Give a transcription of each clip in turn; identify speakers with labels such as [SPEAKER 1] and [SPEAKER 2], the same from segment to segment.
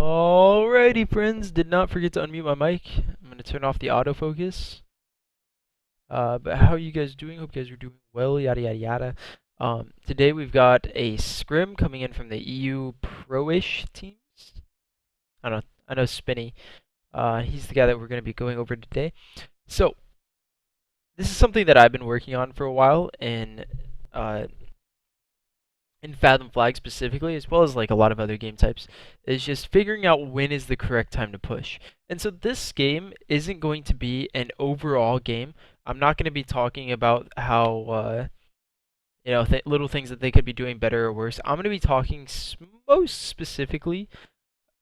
[SPEAKER 1] Alrighty, friends. Did not forget to unmute my mic. I'm gonna turn off the autofocus. But how are you guys doing? Hope you guys are doing well. Yada yada yada. Today we've got a scrim coming in from the EU Pro-ish teams. I know Spiny. He's the guy that we're gonna be going over today. So this is something that I've been working on for a while in Fathom Flag specifically, as well as like a lot of other game types, is just figuring out when is the correct time to push. And so this game isn't going to be an overall game. I'm not going to be talking about how little things that they could be doing better or worse. I'm going to be talking most specifically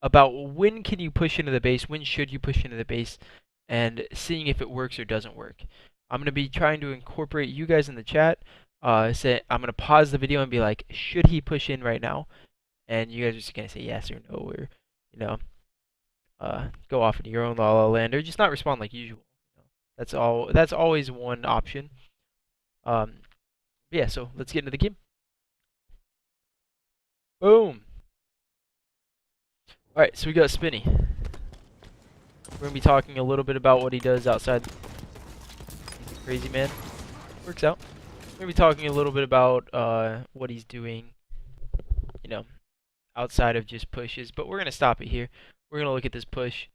[SPEAKER 1] about when can you push into the base, when should you push into the base, and seeing if it works or doesn't work. I'm going to be trying to incorporate you guys in the chat. I'm gonna pause the video and be like, should he push in right now? And you guys are just gonna say yes or no, or go off into your own la la land, or just not respond like usual. That's all. That's always one option. Yeah. So let's get into the game. Boom. All right. So we got Spiny. We're gonna be talking a little bit about what he does outside. He's a crazy man. Works out. We're going to be talking a little bit about what he's doing, outside of just pushes, but we're going to stop it here. We're going to look at this push.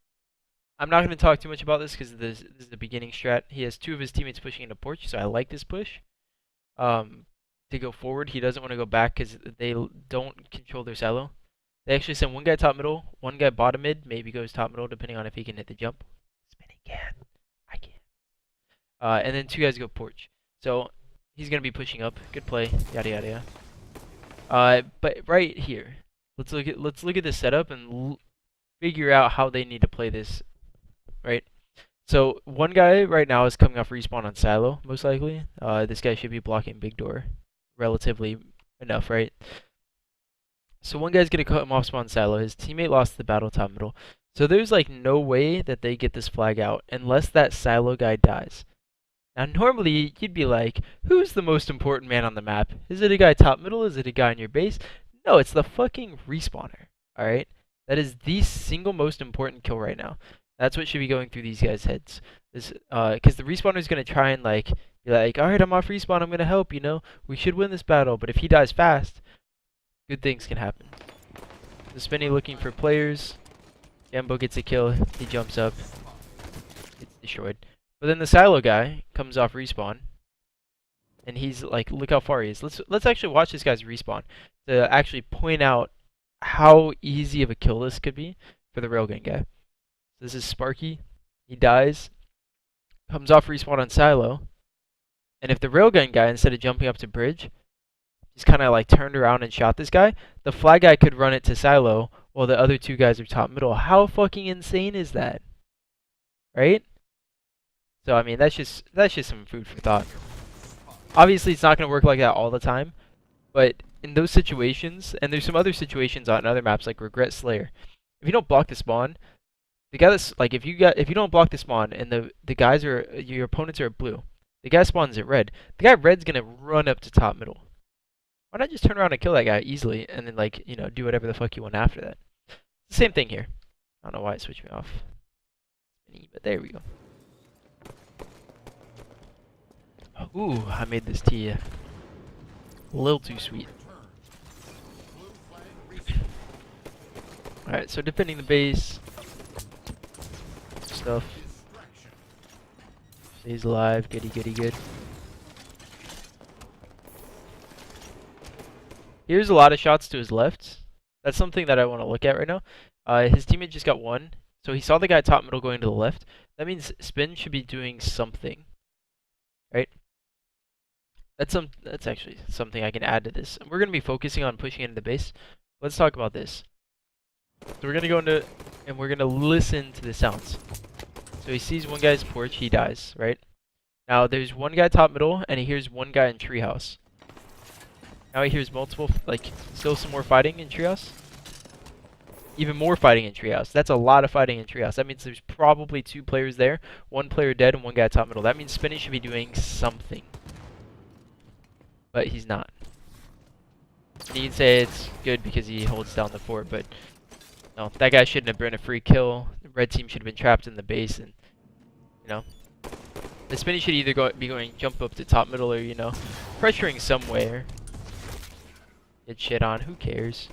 [SPEAKER 1] I'm not going to talk too much about this because this is the beginning strat. He has two of his teammates pushing into porch, so I like this push. To go forward, he doesn't want to go back because they don't control their silo. They actually send one guy top middle, one guy bottom mid, maybe goes top middle depending on if he can hit the jump. Spinning can. I can't. And then two guys go porch. So he's going to be pushing up. Good play. Yada yada yada. But right here, let's look at this setup and figure out how they need to play this. Right. So one guy right now is coming off respawn on silo, most likely. This guy should be blocking big door, relatively enough, right? So one guy's going to cut him off spawn silo. His teammate lost the battle top middle. So there's like no way that they get this flag out unless that silo guy dies. Now, normally, you'd be like, who's the most important man on the map? Is it a guy top middle? Is it a guy in your base? No, it's the fucking respawner, alright? That is the single most important kill right now. That's what should be going through these guys' heads. Because the respawner is going to try and, be like, alright, I'm off respawn, I'm going to help, we should win this battle. But if he dies fast, good things can happen. The Spinny looking for players. Jambo gets a kill, he jumps up, gets destroyed. But then the silo guy comes off respawn, and he's like, look how far he is. Let's actually watch this guy's respawn to actually point out how easy of a kill this could be for the railgun guy. This is Sparky. He dies, comes off respawn on silo, and if the railgun guy, instead of jumping up to bridge, just kind of like turned around and shot this guy, the flag guy could run it to silo while the other two guys are top middle. How fucking insane is that? Right? So I mean, that's just some food for thought. Obviously, it's not going to work like that all the time, but in those situations, and there's some other situations on other maps like Regret Slayer. If you don't block the spawn, the guy that's like if you don't block the spawn and the guys are your opponents are at blue, the guy spawns at red. The guy red's going to run up to top middle. Why not just turn around and kill that guy easily and then do whatever the fuck you want after that? It's the same thing here. I don't know why it switched me off. But there we go. Ooh, I made this tea a little too sweet. Alright, so defending the base. Stuff. Stays alive, goody goody good. Here's a lot of shots to his left. That's something that I want to look at right now. His teammate just got one. So he saw the guy top middle going to the left. That means Spin should be doing something. Right? That's actually something I can add to this. We're going to be focusing on pushing into the base. Let's talk about this. So we're going to go into, and we're going to listen to the sounds. So he sees one guy's porch, he dies, right? Now there's one guy top middle, and he hears one guy in treehouse. Now he hears multiple, still some more fighting in treehouse. Even more fighting in treehouse. That's a lot of fighting in treehouse. That means there's probably two players there. One player dead and one guy top middle. That means Spinny should be doing something. But he's not. And you can say it's good because he holds down the fort, but No, that guy shouldn't have been a free kill. The red team should have been trapped in the base, and you know, the Spiny should either be going jump up to top middle or pressuring somewhere. Get shit on. Who cares?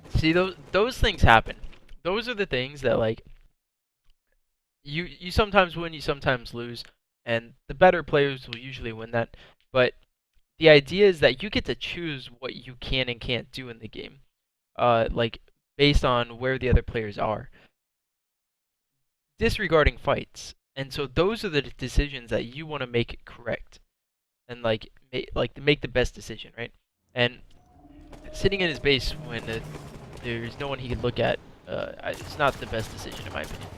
[SPEAKER 1] See, those things happen. Those are the things that like you sometimes win, you sometimes lose, and the better players will usually win that. But the idea is that you get to choose what you can and can't do in the game, like based on where the other players are, disregarding fights. And so those are the decisions that you want to make correct, and make the best decision, right? And sitting in his base when there's no one he can look at, it's not the best decision in my opinion.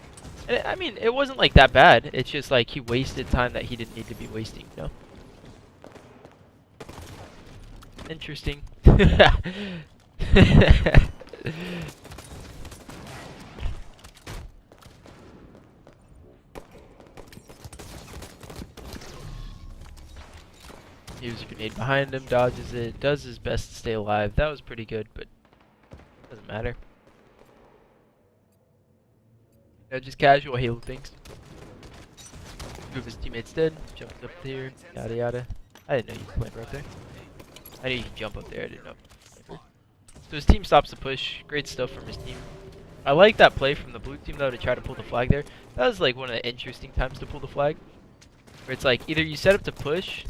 [SPEAKER 1] And I mean, it wasn't like that bad. It's just like he wasted time that he didn't need to be wasting, you know? Interesting. He was a grenade behind him, dodges it, does his best to stay alive. That was pretty good, but doesn't matter. Just casual Halo things. Two of his teammates dead, jumps up there, yada yada. I didn't know you could plant right there. I knew you could jump up there, I didn't know. So his team stops the push. Great stuff from his team. I like that play from the blue team though to try to pull the flag there. That was like one of the interesting times to pull the flag. Where it's like either you set up to push.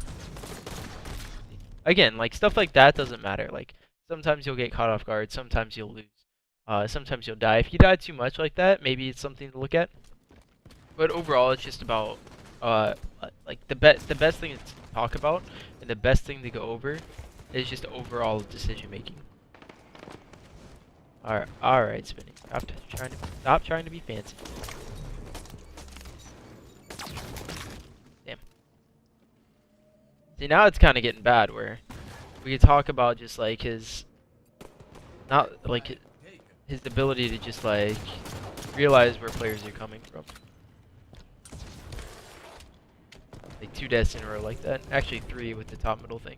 [SPEAKER 1] Again, like stuff like that doesn't matter. Like sometimes you'll get caught off guard, sometimes you'll lose. Sometimes you'll die. If you die too much like that, maybe it's something to look at. But overall, it's just about like the best thing to talk about and the best thing to go over is just overall decision making. All right, Spinny. Stop trying to be fancy. Damn. See, now it's kind of getting bad where we could talk about just like his ability to just like realize where players are coming from. Like 2 deaths in a row like that. Actually 3 with the top middle thing.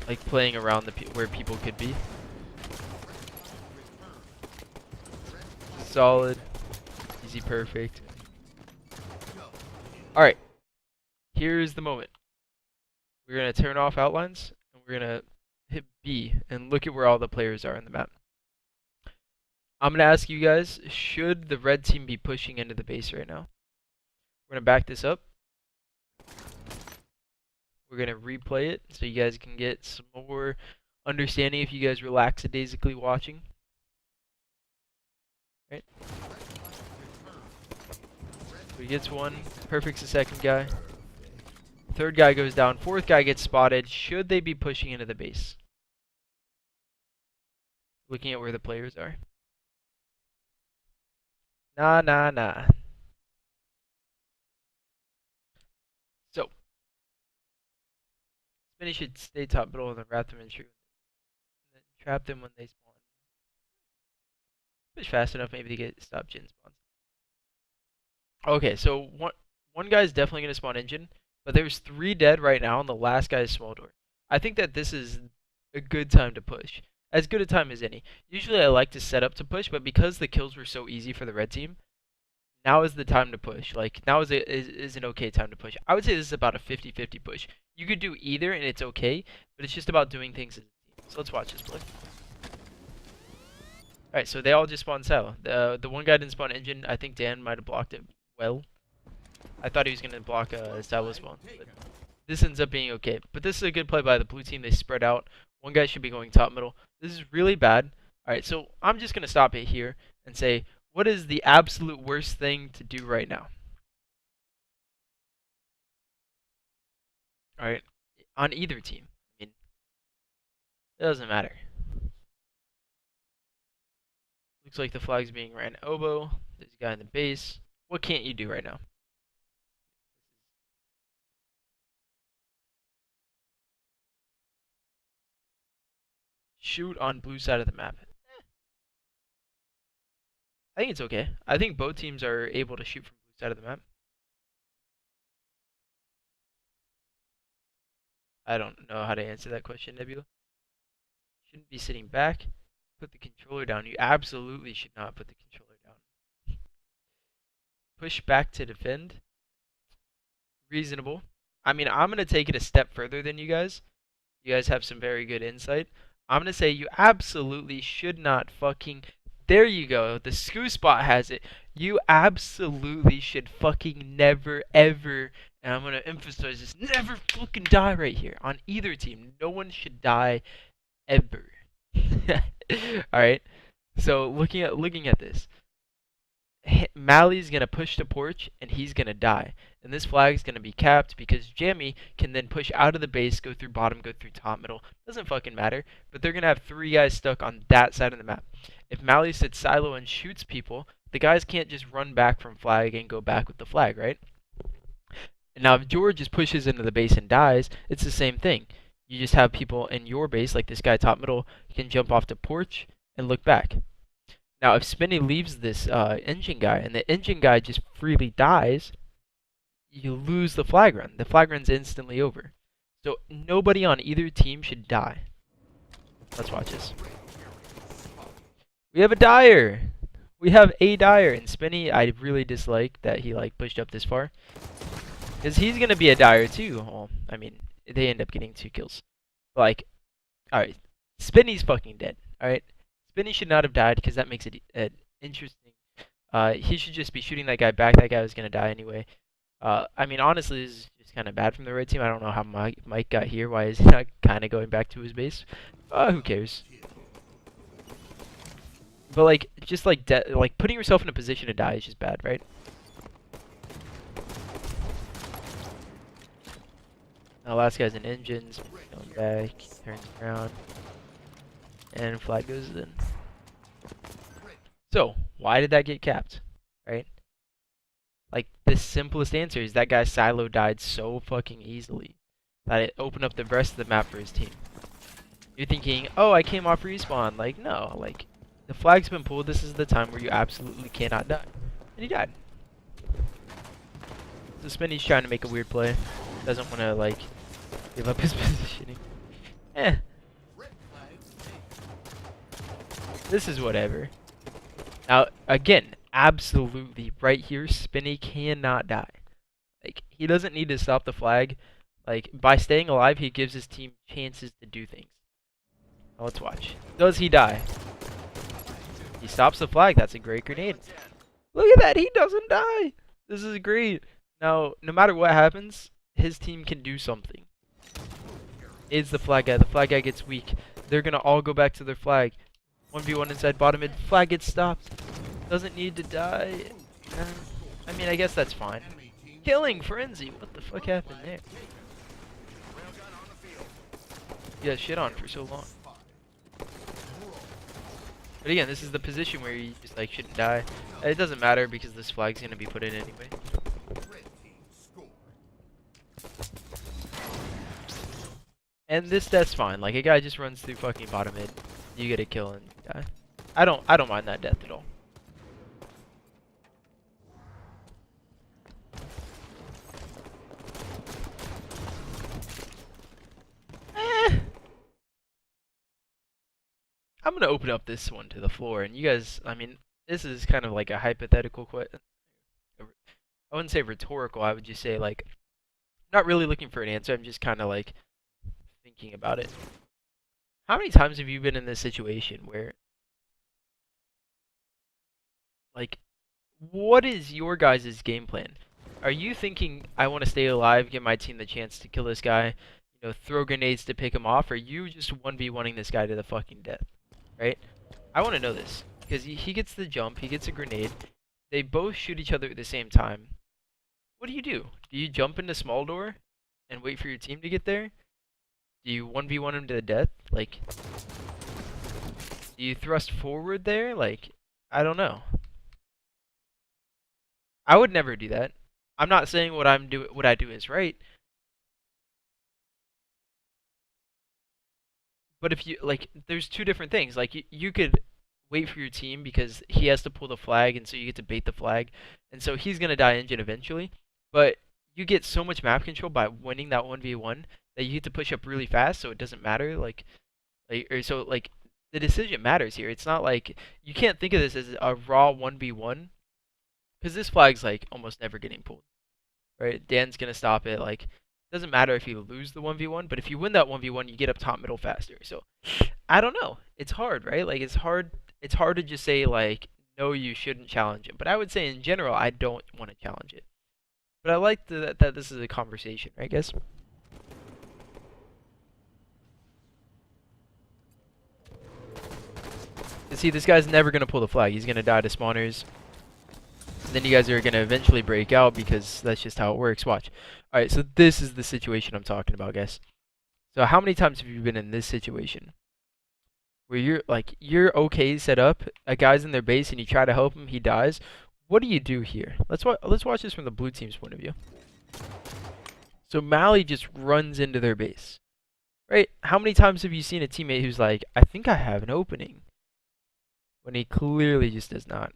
[SPEAKER 1] Like playing around where people could be. Solid. Easy perfect. Alright. Here's the moment. We're going to turn off outlines. And we're going to hit B. And look at where all the players are in the map. I'm going to ask you guys, should the red team be pushing into the base right now? We're going to back this up. We're going to replay it so you guys can get some more understanding if you guys are lackadaisically watching. Right? So he gets one. Perfect's the second guy. Third guy goes down. Fourth guy gets spotted. Should they be pushing into the base? Looking at where the players are. Nah. So, Spinny should stay top middle and then wrap them in true. And then trap them when they spawn. Push fast enough maybe to get stop Jin spawns. Okay, so one guy's definitely going to spawn engine, but there's 3 dead right now and the last guy is small door. I think that this is a good time to push. As good a time as any. Usually I like to set up to push, but because the kills were so easy for the red team, now is the time to push. Like, now is an okay time to push. I would say this is about a 50-50 push. You could do either and it's okay, but it's just about doing things as a team. So let's watch this play. Alright, so they all just spawned Sal. The one guy didn't spawn engine. I think Dan might have blocked it well. I thought he was going to block Salo spawn. But this ends up being okay. But this is a good play by the blue team. They spread out. One guy should be going top middle. This is really bad. Alright, so I'm just going to stop it here and say, what is the absolute worst thing to do right now? Alright, on either team. I mean, it doesn't matter. Looks like the flag's being ran oboe. There's a guy in the base. What can't you do right now? Shoot on blue side of the map. I think it's okay. I think both teams are able to shoot from blue side of the map. I don't know how to answer that question, Nebula. Shouldn't be sitting back. Put the controller down. You absolutely should not put the controller down. Push back to defend. Reasonable. I mean, I'm going to take it a step further than you guys. You guys have some very good insight. I'm going to say you absolutely should not fucking... There you go. The Scoo Spot has it. You absolutely should fucking never, ever... And I'm going to emphasize this. Never fucking die right here. On either team. No one should die ever. Alright? So, looking at this. Mally's going to push to porch, and he's going to die. And this flag is going to be capped because Jammy can then push out of the base, go through bottom, go through top, middle. Doesn't fucking matter. But they're going to have 3 guys stuck on that side of the map. If Mally sits silo and shoots people, the guys can't just run back from flag and go back with the flag, right? And now if George just pushes into the base and dies, it's the same thing. You just have people in your base, like this guy top middle, can jump off to porch and look back. Now, if Spiny leaves this engine guy, and the engine guy just freely dies, you lose the flag run. The flag run's instantly over. So nobody on either team should die. Let's watch this. We have a Dyer. We have a Dyer. And Spiny, I really dislike that he like pushed up this far. Because he's going to be a Dyer too. Well, I mean, they end up getting 2 kills. Like, alright. Spiny's fucking dead. Alright. Spiny should not have died because that makes it interesting. He should just be shooting that guy back. That guy was going to die anyway. I mean, honestly, this is just kind of bad from the red team. I don't know how Mike got here. Why is he not kind of going back to his base? Who cares? But, like, just like putting yourself in a position to die is just bad, right? Now, last guy's in engines. Going back. Turns around. And flag goes in. So, why did that get capped? Right? Like, the simplest answer is that guy's silo died so fucking easily that it opened up the rest of the map for his team. You're thinking, oh, I came off respawn. Like, no. Like, the flag's been pulled. This is the time where you absolutely cannot die. And he died. So Spiny's trying to make a weird play. Doesn't want to, like, give up his positioning. This is whatever. Now, again, absolutely, right here, Spiny cannot die. Like, he doesn't need to stop the flag. Like, by staying alive, he gives his team chances to do things. Now, let's watch. Does he die? He stops the flag. That's a great grenade. Look at that. He doesn't die. This is great. Now, no matter what happens, his team can do something. Is the flag guy. The flag guy gets weak. They're going to all go back to their flag. 1v1 inside bottom mid. Flag gets stopped. Doesn't need to die. I mean, I guess that's fine. Killing Frenzy. What the fuck happened there? You got shit on for so long. But again, this is the position where you just like shouldn't die. It doesn't matter because this flag's gonna be put in anyway. And that's fine. Like, a guy just runs through fucking bottom mid. You get a kill and die. I don't mind that death at all. I'm gonna open up this one to the floor, and you guys, I mean, this is kind of like a hypothetical question. I wouldn't say rhetorical. I would just say, like, not really looking for an answer. I'm just kind of like thinking about it. How many times have you been in this situation where, like, what is your guys' game plan? Are you thinking, I want to stay alive, give my team the chance to kill this guy, you know, throw grenades to pick him off, or you just 1v1ing this guy to the fucking death, right? I want to know this, because he gets the jump, he gets a grenade, they both shoot each other at the same time. What do? Do you jump into small door and wait for your team to get there? Do you 1v1 him to the death? Like, do you thrust forward there? Like, I don't know. I would never do that. I'm not saying what I do is right. But if you, like, there's two different things. Like, you could wait for your team because he has to pull the flag, and so you get to bait the flag. And so he's going to die engine eventually. But you get so much map control by winning that 1v1 that you get to push up really fast, so it doesn't matter. Like Like, or so like the decision matters here. It's not like you can't think of this as a raw 1v1 because this flag's like almost never getting pulled, right? Dan's gonna stop it. Like, doesn't matter if you lose the 1v1, but if you win that 1v1, you get up top middle faster. So I don't know. It's hard, right? Like it's hard. It's hard to just say like no, you shouldn't challenge it. But I would say in general, I don't want to challenge it. But I like that this is a conversation, right, guys? You see, this guy's never gonna pull the flag. He's gonna die to spawners. And then you guys are gonna eventually break out because that's just how it works. Watch. All right, so this is the situation I'm talking about, guys. So how many times have you been in this situation where you're okay set up, a guy's in their base and you try to help him, he dies? What do you do here? Let's watch this from the blue team's point of view. So Mally just runs into their base, right? How many times have you seen a teammate who's like, I think I have an opening, when he clearly just does not?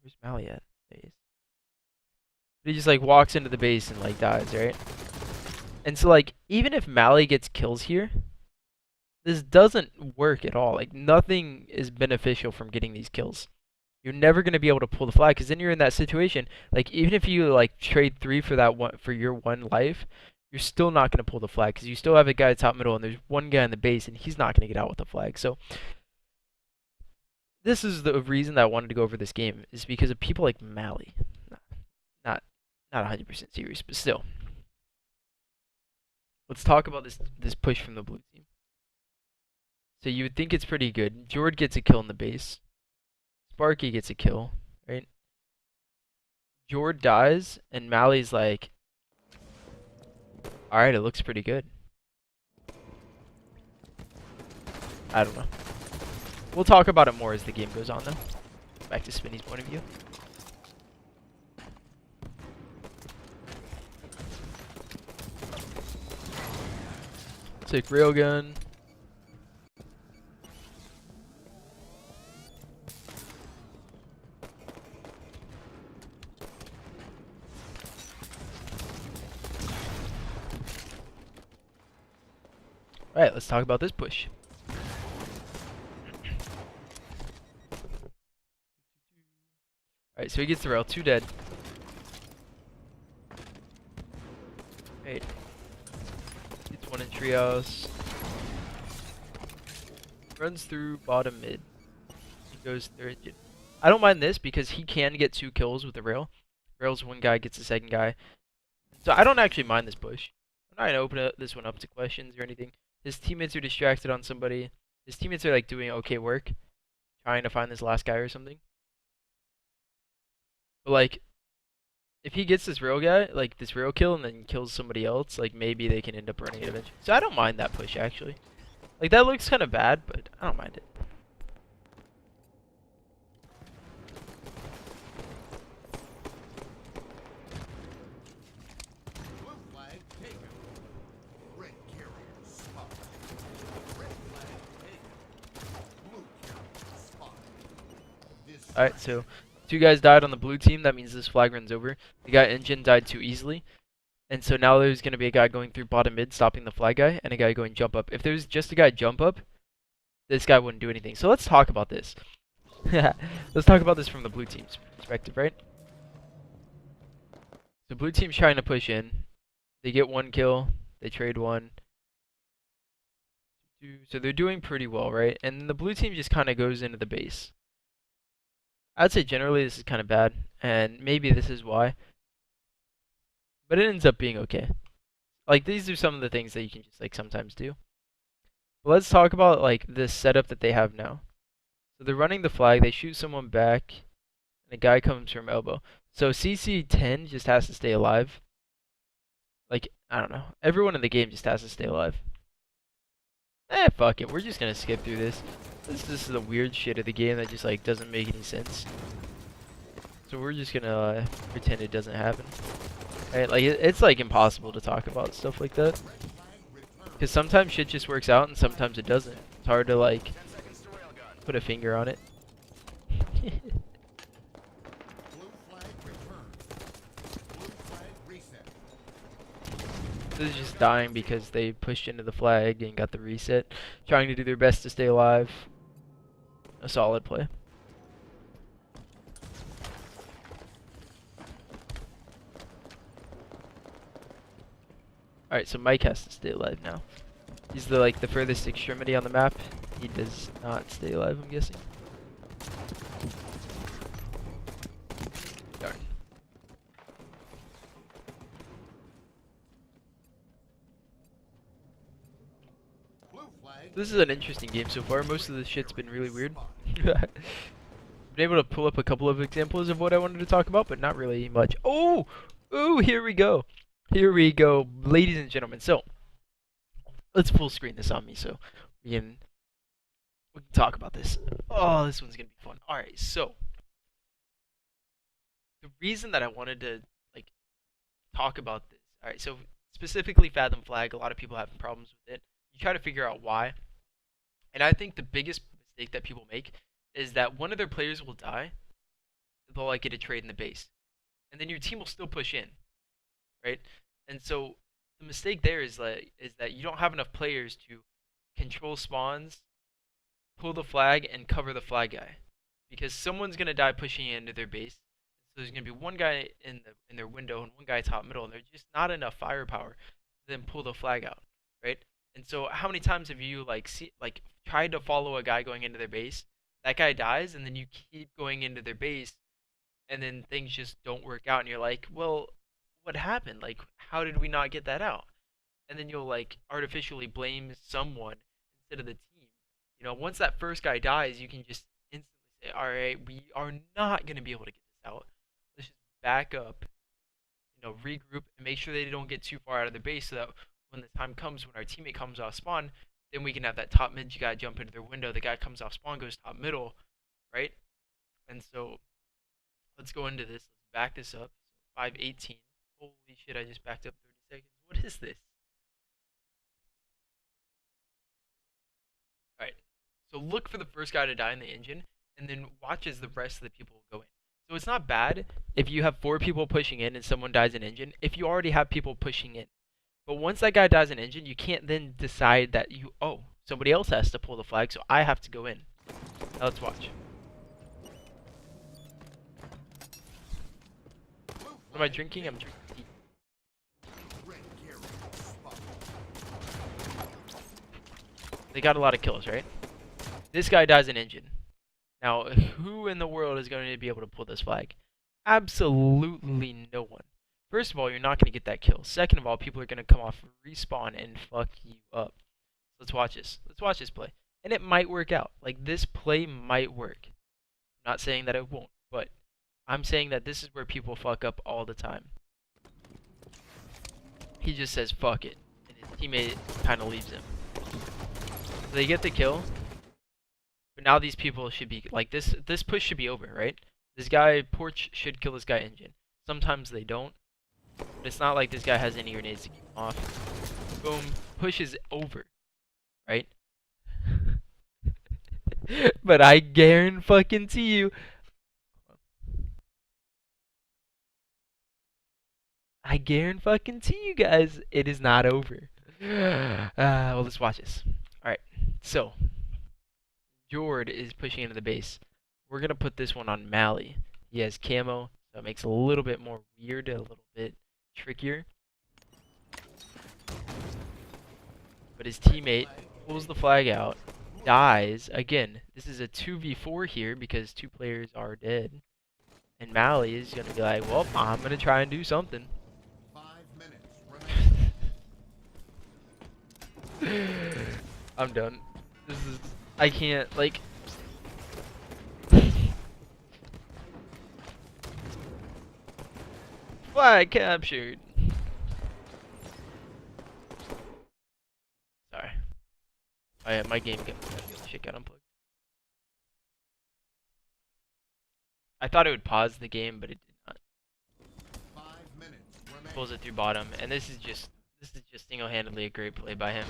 [SPEAKER 1] Where's Mally at? Base. But he just like walks into the base and like dies, right? And so like even if Mally gets kills here, this doesn't work at all. Like nothing is beneficial from getting these kills. You're never going to be able to pull the flag because then you're in that situation. Like even if you like trade 3 for that one for your 1 life, you're still not going to pull the flag because you still have a guy top middle and there's one guy in the base and he's not going to get out with the flag. So this is the reason that I wanted to go over this game, is because of people like Mally. Not 100% serious, but still. Let's talk about this push from the blue team. So you would think it's pretty good. Jord gets a kill in the base. Sparky gets a kill, right? Jord dies, and Mally's like, alright, it looks pretty good. I don't know. We'll talk about it more as the game goes on, though. Back to Spinny's point of view. Take railgun. Alright, let's talk about this push. Alright, so he gets the rail, 2 dead. Right. Gets 1 in treehouse. Runs through bottom mid. He goes through it. I don't mind this because he can get 2 kills with the rail. Rails 1 guy, gets the 2nd guy. So I don't actually mind this push. I'm not going to open this one up to questions or anything. His teammates are distracted on somebody. His teammates are like doing okay work, trying to find this last guy or something. But like, if he gets this rail guy, like this rail kill, and then kills somebody else, like maybe they can end up running it eventually. So I don't mind that push actually. Like that looks kind of bad, but I don't mind it. Alright, so 2 guys died on the blue team. That means this flag runs over. The guy engine died too easily. And so now there's going to be a guy going through bottom mid, stopping the flag guy, and a guy going jump up. If there's just a guy jump up, this guy wouldn't do anything. So let's talk about this. Let's talk about this from the blue team's perspective, right? So blue team's trying to push in. They get 1 kill. They trade 1. So they're doing pretty well, right? And the blue team just kind of goes into the base. I'd say generally this is kind of bad, and maybe this is why. But it ends up being okay. Like, these are some of the things that you can just, like, sometimes do. But let's talk about, like, this setup that they have now. So they're running the flag, they shoot someone back, and a guy comes from elbow. So CC10 just has to stay alive. Like, I don't know. Everyone in the game just has to stay alive. Fuck it. We're just gonna skip through this. This is the weird shit of the game that just, like, doesn't make any sense. So we're just gonna pretend it doesn't happen. Right? Like, it's, like, impossible to talk about stuff like that. Because sometimes shit just works out and sometimes it doesn't. It's hard to, like, put a finger on it. This is just dying because they pushed into the flag and got the reset, trying to do their best to stay alive. A solid play. Alright, so Mike has to stay alive now. He's the furthest extremity on the map. He does not stay alive, I'm guessing. Darn. This is an interesting game so far. Most of the shit's been really weird. Been able to pull up a couple of examples of what I wanted to talk about, but not really much. Oh! Ooh, here we go. Here we go, ladies and gentlemen. So, let's full screen this on me so we can talk about this. Oh, this one's gonna be fun. Alright, so the reason that I wanted to talk about this. Alright, so specifically Fathom Flag, a lot of people having problems with it. You try to figure out why. And I think the biggest mistake that people make is that one of their players will die, they'll get a trade in the base. And then your team will still push in. Right? And so the mistake there is that you don't have enough players to control spawns, pull the flag, and cover the flag guy, because someone's gonna die pushing into their base. So there's gonna be one guy in their window and one guy top middle, and there's just not enough firepower to then pull the flag out, right? And so how many times have you tried to follow a guy going into their base? That guy dies, and then you keep going into their base, and then things just don't work out, and you're like, well, what happened? How did we not get that out? And then you'll artificially blame someone instead of the team. You know, once that first guy dies, you can just instantly say, all right, we are not going to be able to get this out. Let's just back up, regroup, and make sure they don't get too far out of the base, so that when the time comes, when our teammate comes off spawn, then we can have that top mid guy jump into their window. The guy comes off spawn, goes top middle, right? And so let's go into this. Let's back this up. 5:18. Holy shit, I just backed up 30 seconds. What is this? Alright, so look for the first guy to die in the engine, and then watch as the rest of the people go in. So it's not bad if you have 4 people pushing in and someone dies in engine, if you already have people pushing in. But once that guy dies in engine, you can't then decide that somebody else has to pull the flag, so I have to go in. Now let's watch. What am I drinking? I'm drinking tea. They got a lot of kills, right? This guy dies in engine. Now, who in the world is going to be able to pull this flag? Absolutely no one. First of all, you're not going to get that kill. Second of all, people are going to come off respawn and fuck you up. Let's watch this. Let's watch this play. And it might work out. This play might work. I'm not saying that it won't, but I'm saying that this is where people fuck up all the time. He just says fuck it, and his teammate kind of leaves him. So they get the kill, but now these people should be this push should be over, right? This guy Porch should kill this guy engine. Sometimes they don't, but it's not like this guy has any grenades to keep him off. Boom, push is over, right? But I guarantee you, I guarantee you guys, it is not over. Well, let's watch this. Alright, so Jord is pushing into the base. We're going to put this one on Mally. He has camo, so it makes it a little bit more weird, a little bit trickier. But his teammate pulls the flag out, dies. Again, this is a 2v4 here because 2 players are dead. And Mally is going to be like, well, I'm going to try and do something.
[SPEAKER 2] 5 minutes remaining.
[SPEAKER 1] I'm done. This is... I can't, Flag captured. Sorry. My game shit got unplugged. I thought it would pause the game, but it did not.
[SPEAKER 2] 5 minutes remaining.
[SPEAKER 1] Pulls it through bottom, and this is just single-handedly a great play by him,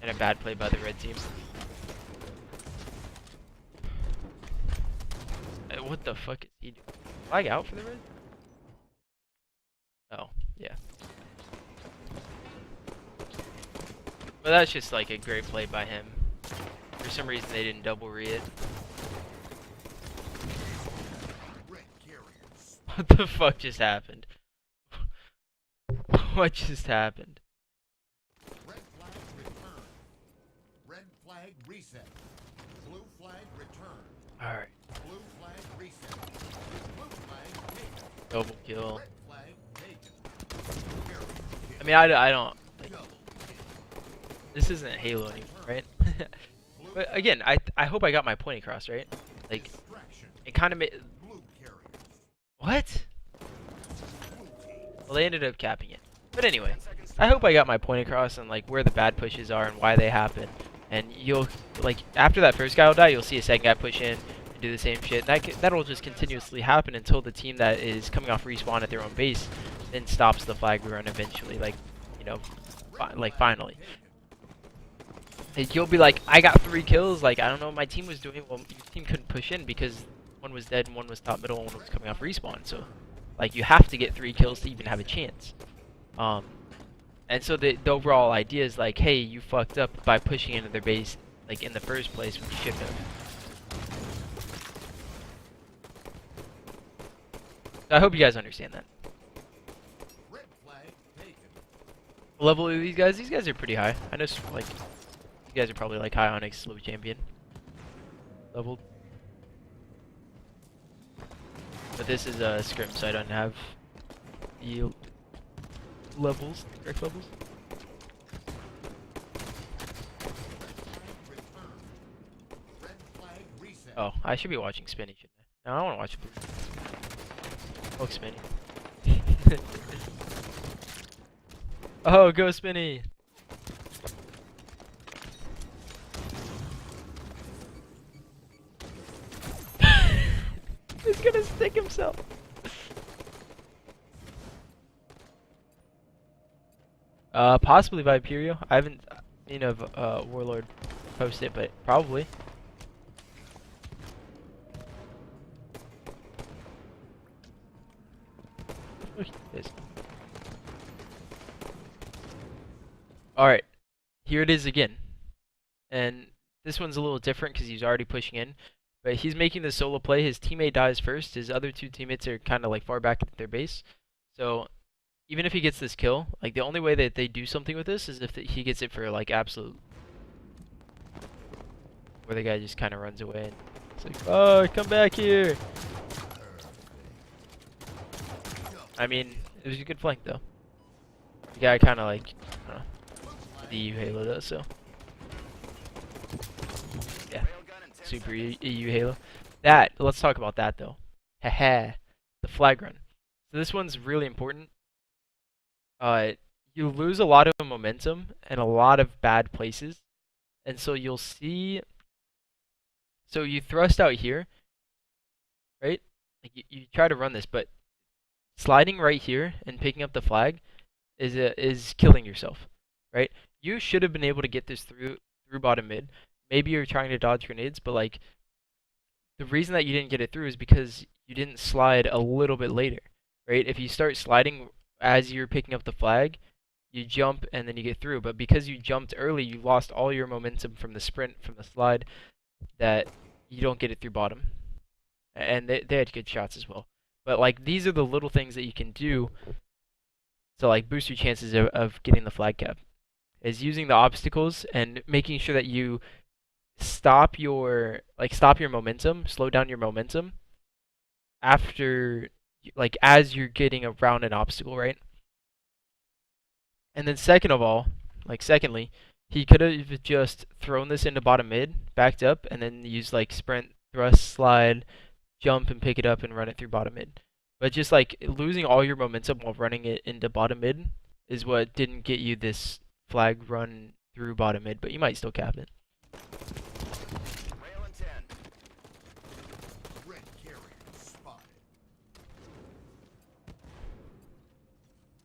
[SPEAKER 1] and a bad play by the red team. What the fuck is he doing? Flag out for the red? Oh, yeah. But that's just like a great play by him. For some reason they didn't double re it.
[SPEAKER 2] Red carriers.
[SPEAKER 1] What the fuck just happened? What just happened?
[SPEAKER 2] Red flag return. Red flag reset. Blue flag return.
[SPEAKER 1] Alright.
[SPEAKER 2] Blue flag reset. Blue flag taken.
[SPEAKER 1] Double kill.
[SPEAKER 2] Red flag taken. Carrier
[SPEAKER 1] I mean, I don't. Like,
[SPEAKER 2] double kill.
[SPEAKER 1] this isn't Halo anymore, right? But again, I hope I got my point across, right? Like,
[SPEAKER 2] Distraction.
[SPEAKER 1] it kind of made.
[SPEAKER 2] Blue carriers.
[SPEAKER 1] What?
[SPEAKER 2] Blue team.
[SPEAKER 1] Well, they ended up capping it. But anyway, I hope I got my point across and like where the bad pushes are and why they happen. And you'll like after that first guy will die, you'll see a second guy push in and do the same shit. That'll just continuously happen until the team that is coming off respawn at their own base then stops the flag run eventually. Like, you know, like finally. Like, you'll be like, I got 3 kills. Like, I don't know what my team was doing. Well, your team couldn't push in because one was dead and one was top middle and one was coming off respawn. So, like, you have to get 3 kills to even have a chance. And so the overall idea is like, hey, you fucked up by pushing into their base, like, in the first place when you shouldn't have. So I hope you guys understand that.
[SPEAKER 2] Red flag taken.
[SPEAKER 1] Level of these guys are pretty high. I know, like, you guys are probably like high Onyx, low champion leveled. But this is a scrim, so I don't have the levels, correct levels.
[SPEAKER 2] Red flag return. Red flag reset.
[SPEAKER 1] Oh, I should be watching Spiny, shouldn't I? No, I want to watch Blue. Oh, Spiny. Oh, go Spiny! He's gonna stick himself. Possibly Viperio. I haven't seen of Warlord post it, but probably. Alright, here it is again. And this one's a little different because he's already pushing in. But he's making the solo play. His teammate dies first. His other 2 teammates are kind of like far back at their base. So even if he gets this kill, like the only way that they do something with this is if he gets it for like absolute. Where the guy just kind of runs away and it's like, oh, come back here. I mean, it was a good flank though. The guy kind of like, I don't know, the EU Halo does, so. Yeah, super EU Halo. Let's talk about that though. Haha, the flag run. So this one's really important. You lose a lot of momentum and a lot of bad places. And so you'll see, so you thrust out here, right? Like you try to run this, but sliding right here and picking up the flag is killing yourself, right? You should have been able to get this through bottom mid. Maybe you're trying to dodge grenades, but like the reason that you didn't get it through is because you didn't slide a little bit later, right? If you start sliding as you're picking up the flag, you jump and then you get through. But because you jumped early, you lost all your momentum from the sprint, from the slide, that you don't get it through bottom. And they had good shots as well. But like these are the little things that you can do to like boost your chances of getting the flag cap. Is using the obstacles and making sure that you stop your momentum, slow down your momentum after, like, as you're getting around an obstacle, right? And then secondly, he could have just thrown this into bottom mid, backed up, and then used like sprint, thrust, slide, jump, and pick it up and run it through bottom mid. But just like losing all your momentum while running it into bottom mid is what didn't get you this flag run through bottom mid, but you might still cap it.
[SPEAKER 2] Rail in 10. Red carrier spotted.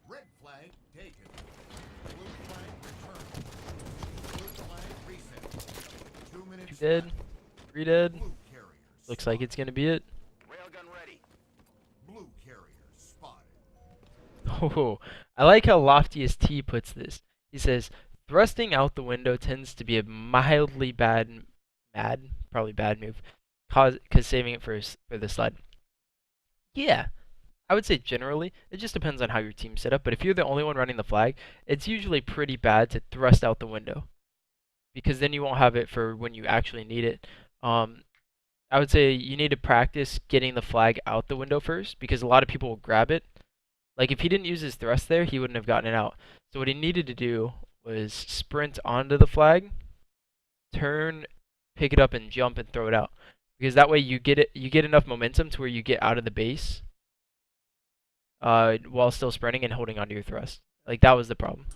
[SPEAKER 2] Red flag taken. Blue flag returned. Blue flag reset. 2 minutes.
[SPEAKER 1] 2 dead,
[SPEAKER 2] left.
[SPEAKER 1] 3 dead.
[SPEAKER 2] Blue carriers.
[SPEAKER 1] Looks like it's gonna be it.
[SPEAKER 2] Railgun ready. Blue carriers spotted.
[SPEAKER 1] Oh, I like how Loftiest T puts this. He says Thrusting out the window tends to be a mildly probably bad move, cause saving it for the slide. Yeah, I would say generally, it just depends on how your team's set up. But if you're the only one running the flag, it's usually pretty bad to thrust out the window because then you won't have it for when you actually need it. Um, I would say you need to practice getting the flag out the window first because a lot of people will grab it. Like if he didn't use his thrust there, he wouldn't have gotten it out. So what he needed to do was sprint onto the flag, turn, pick it up, and jump and throw it out. Because that way you get enough momentum to where you get out of the base while still sprinting and holding onto your thrust. Like that was the problem.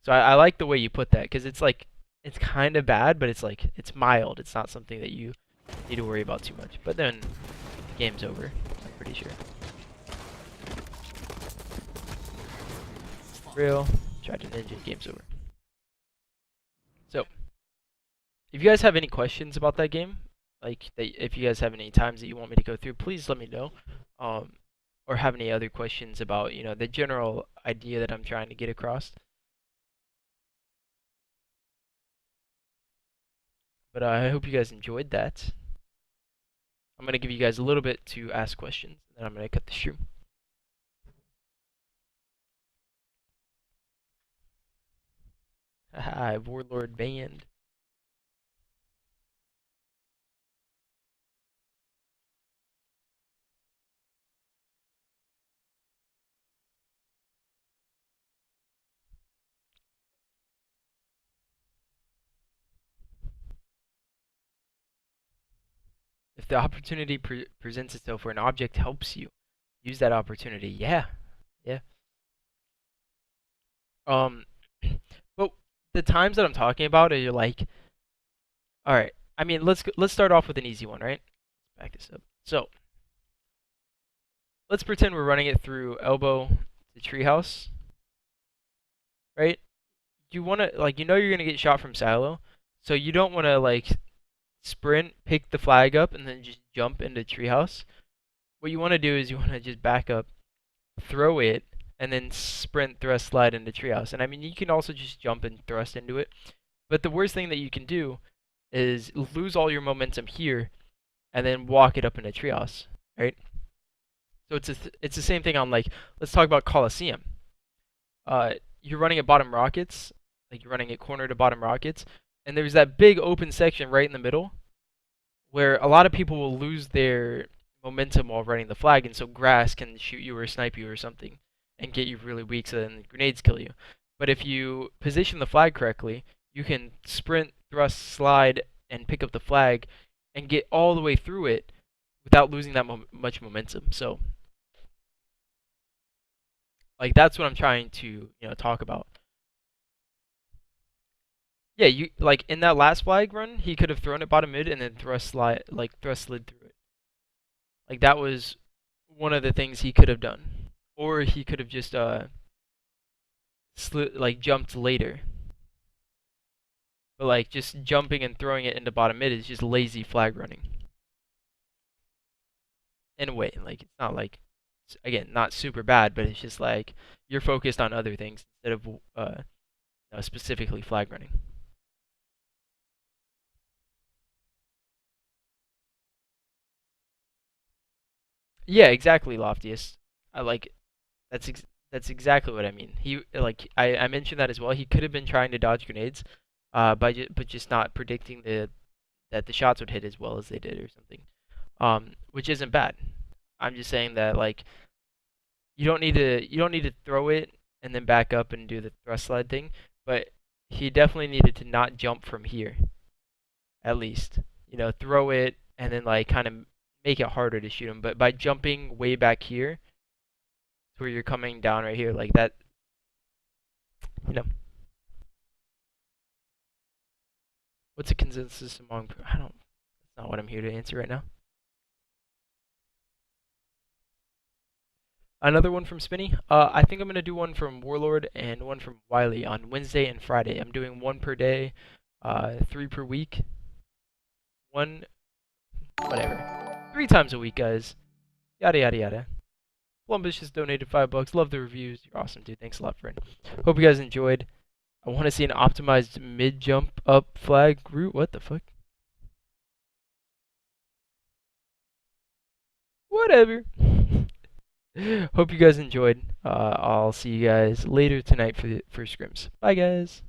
[SPEAKER 1] So I like the way you put that because it's like it's kind of bad, but it's mild. It's not something that you need to worry about too much. But then the game's over. I'm pretty sure. Real. Tried to ninja. Game's over. So if you guys have any questions about that game, like if you guys have any times that you want me to go through, please let me know. Um, or have any other questions about the general idea that I'm trying to get across. But I hope you guys enjoyed that. I'm gonna give you guys a little bit to ask questions, and then I'm gonna cut the stream. Haha, Warlord banned. If the opportunity presents itself where an object helps you, use that opportunity. Yeah, yeah. Um, but the times that I'm talking about are like, all right. I mean, let's start off with an easy one, right? Back this up. So let's pretend we're running it through elbow to treehouse, right? You wanna like you're gonna get shot from silo, so you don't wanna like sprint, pick the flag up, and then just jump into treehouse. What you want to do is you want to just back up, throw it, and then sprint, thrust, slide into treehouse. And I mean, you can also just jump and thrust into it. But the worst thing that you can do is lose all your momentum here, and then walk it up into treehouse, right? So it's the same thing on like let's talk about Coliseum. You're running at bottom rockets, like you're running at corner to bottom rockets, and there's that big open section right in the middle where a lot of people will lose their momentum while running the flag, and so grass can shoot you or snipe you or something and get you really weak, so then grenades kill you. But if you position the flag correctly, you can sprint, thrust, slide, and pick up the flag and get all the way through it without losing that much momentum. So, like that's what I'm trying to talk about. Yeah, you like in that last flag run, he could have thrown it bottom mid and then thrust slid through it. Like that was one of the things he could have done, or he could have just jumped later. But like just jumping and throwing it into bottom mid is just lazy flag running. In a way, like it's not like again not super bad, but it's just like you're focused on other things instead of specifically flag running. Yeah, exactly, Loftiest. I like that's exactly what I mean. He like I mentioned that as well. He could have been trying to dodge grenades, but just not predicting that the shots would hit as well as they did or something. Which isn't bad. I'm just saying that like you don't need to throw it and then back up and do the thrust slide thing, but he definitely needed to not jump from here at least. Throw it and then like kind of make it harder to shoot him. But by jumping way back here, to where you're coming down right here, like that, you know, what's the consensus among? I don't. That's not what I'm here to answer right now. Another one from Spinny. I think I'm gonna do one from Warlord and one from Wiley on Wednesday and Friday. I'm doing one per day, 3 per week. One, whatever. 3 times a week, guys. Yada yada yada. Columbus just donated $5. Love the reviews. You're awesome, dude. Thanks a lot, friend. Hope you guys enjoyed. I want to see an optimized mid jump up flag route. What the fuck? Whatever. Hope you guys enjoyed. I'll see you guys later tonight for scrims. Bye, guys.